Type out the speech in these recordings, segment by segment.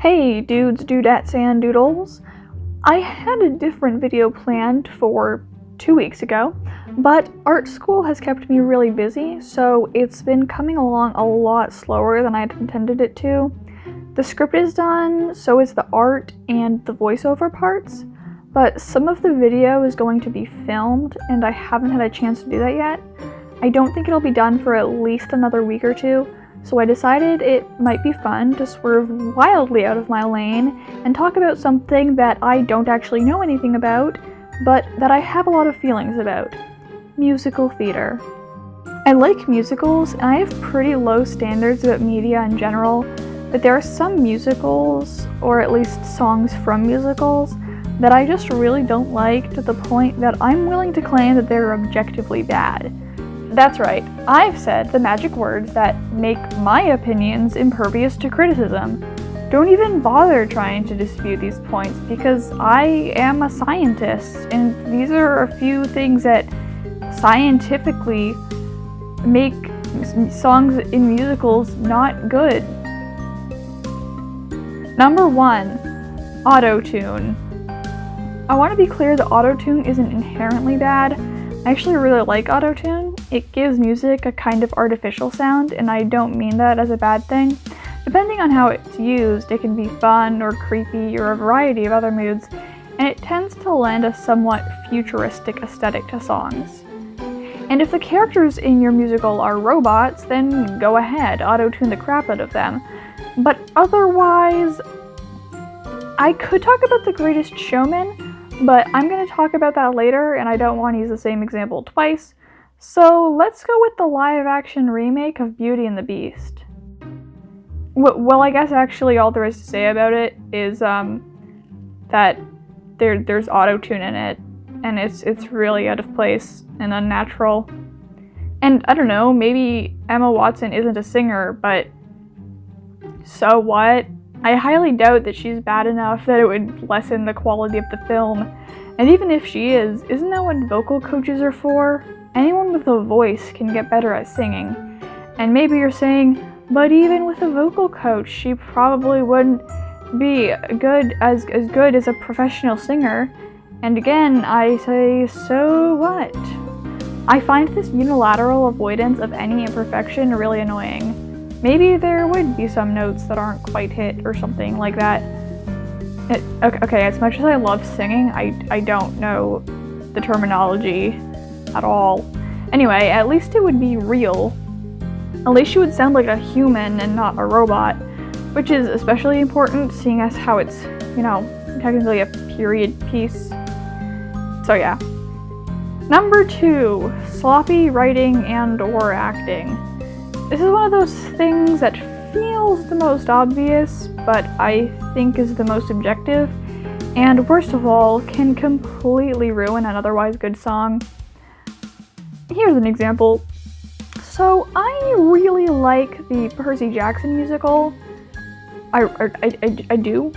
Hey dudes, dudettes, and doodles. I had a different video planned for 2 weeks ago, but art school has kept me really busy, so it's been coming along a lot slower than I'd intended it to. The script is done, so is the art and the voiceover parts, but some of the video is going to be filmed, and I haven't had a chance to do that yet. I don't think it'll be done for at least another week or two, so I decided it might be fun to swerve wildly out of my lane and talk about something that I don't actually know anything about, but that I have a lot of feelings about. Musical theater. I like musicals, and I have pretty low standards about media in general, but there are some musicals, or at least songs from musicals, that I just really don't like to the point that I'm willing to claim that they're objectively bad. That's right, I've said the magic words that make my opinions impervious to criticism. Don't even bother trying to dispute these points because I am a scientist, and these are a few things that scientifically make songs in musicals not good. Number 1, Autotune. I want to be clear that Autotune isn't inherently bad. I actually really like Autotune. It gives music a kind of artificial sound, and I don't mean that as a bad thing. Depending on how it's used, it can be fun or creepy or a variety of other moods, and it tends to lend a somewhat futuristic aesthetic to songs. And if the characters in your musical are robots, then go ahead, auto-tune the crap out of them. But otherwise, I could talk about The Greatest Showman, but I'm going to talk about that later, and I don't want to use the same example twice. So let's go with the live-action remake of Beauty and the Beast. Well, I guess actually all there is to say about it is that there's auto-tune in it, and it's really out of place and unnatural. And I don't know, maybe Emma Watson isn't a singer, but so what? I highly doubt that she's bad enough that it would lessen the quality of the film. And even if she is, isn't that what vocal coaches are for? Anyone with a voice can get better at singing. And maybe you're saying, but even with a vocal coach, she probably wouldn't be as good as a professional singer. And again, I say, so what? I find this unilateral avoidance of any imperfection really annoying. Maybe there would be some notes that aren't quite hit or something like that. Okay, as much as I love singing, I don't know the terminology at all. Anyway, at least it would be real. At least she would sound like a human and not a robot, which is especially important seeing as how it's, technically a period piece. So yeah. Number 2, sloppy writing and/or acting. This is one of those things that feels the most obvious, but I think is the most objective, and worst of all, can completely ruin an otherwise good song. Here's an example. So I really like the Percy Jackson musical. I do.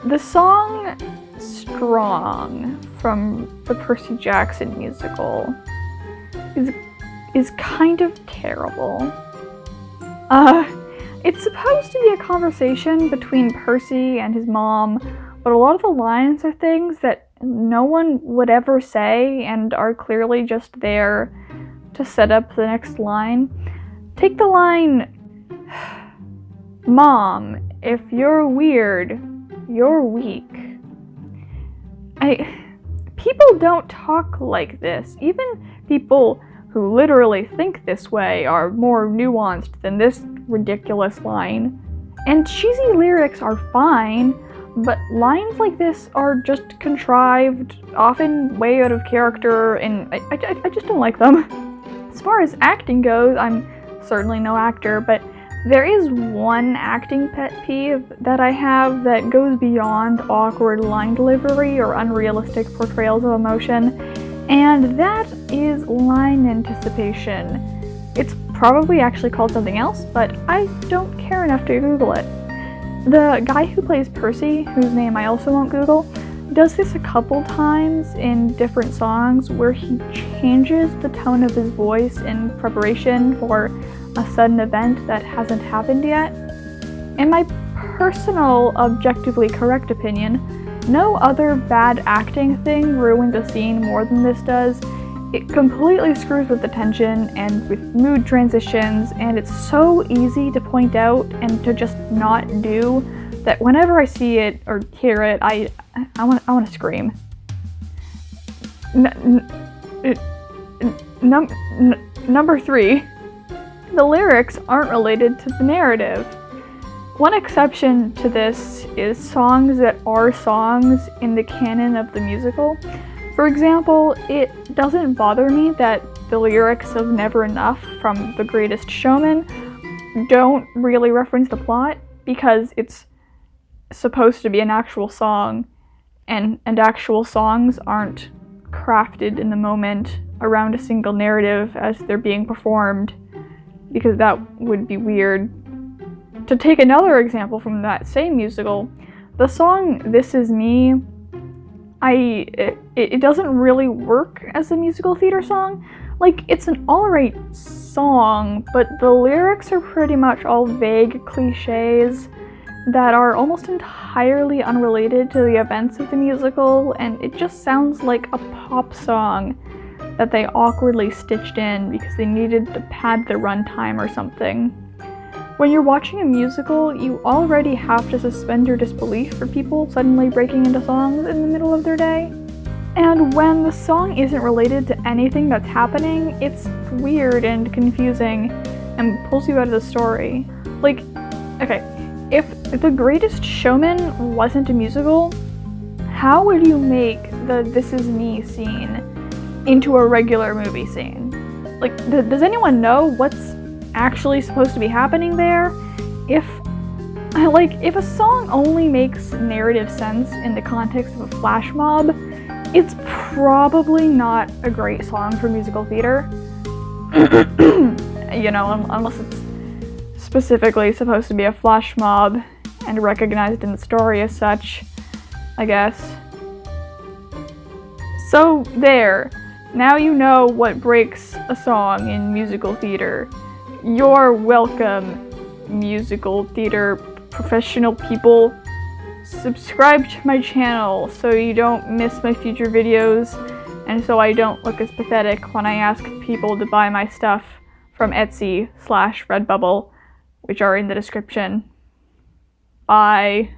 The song Strong from the Percy Jackson musical is kind of terrible. It's supposed to be a conversation between Percy and his mom, but a lot of the lines are things that no one would ever say and are clearly just there to set up the next line. Take the line, Mom, if you're weird, you're weak. People don't talk like this. Even people who literally think this way are more nuanced than this ridiculous line. And cheesy lyrics are fine, but lines like this are just contrived, often way out of character, and I just don't like them. As far as acting goes, I'm certainly no actor, but there is one acting pet peeve that I have that goes beyond awkward line delivery or unrealistic portrayals of emotion, and that is line anticipation. It's probably actually called something else, but I don't care enough to Google it. The guy who plays Percy, whose name I also won't Google, does this a couple times in different songs where he changes the tone of his voice in preparation for a sudden event that hasn't happened yet. And my personal, objectively correct opinion, no other bad acting thing ruins a scene more than this does. It completely screws with the tension and with mood transitions, and it's so easy to point out and to just not do that whenever I see it or hear it, I want to scream. Number 3. The lyrics aren't related to the narrative. One exception to this is songs that are songs in the canon of the musical. For example, it doesn't bother me that the lyrics of Never Enough from The Greatest Showman don't really reference the plot, because it's supposed to be an actual song, and actual songs aren't crafted in the moment around a single narrative as they're being performed, because that would be weird. To take another example from that same musical, the song This Is Me, it doesn't really work as a musical theater song. Like, it's an alright song, but the lyrics are pretty much all vague cliches that are almost entirely unrelated to the events of the musical, and it just sounds like a pop song that they awkwardly stitched in because they needed to pad the runtime or something. When you're watching a musical, you already have to suspend your disbelief for people suddenly breaking into songs in the middle of their day. And when the song isn't related to anything that's happening, it's weird and confusing and pulls you out of the story. Like, okay, if The Greatest Showman wasn't a musical, how would you make the This Is Me scene into a regular movie scene? Like, does anyone know what's actually supposed to be happening there? If a song only makes narrative sense in the context of a flash mob, it's probably not a great song for musical theater. You know, unless it's specifically supposed to be a flash mob and recognized in the story as such, I guess. So there, now you know what breaks a song in musical theater. You're welcome, musical theater professional people. Subscribe to my channel so you don't miss my future videos, and so I don't look as pathetic when I ask people to buy my stuff from Etsy/Redbubble, which are in the description. Bye.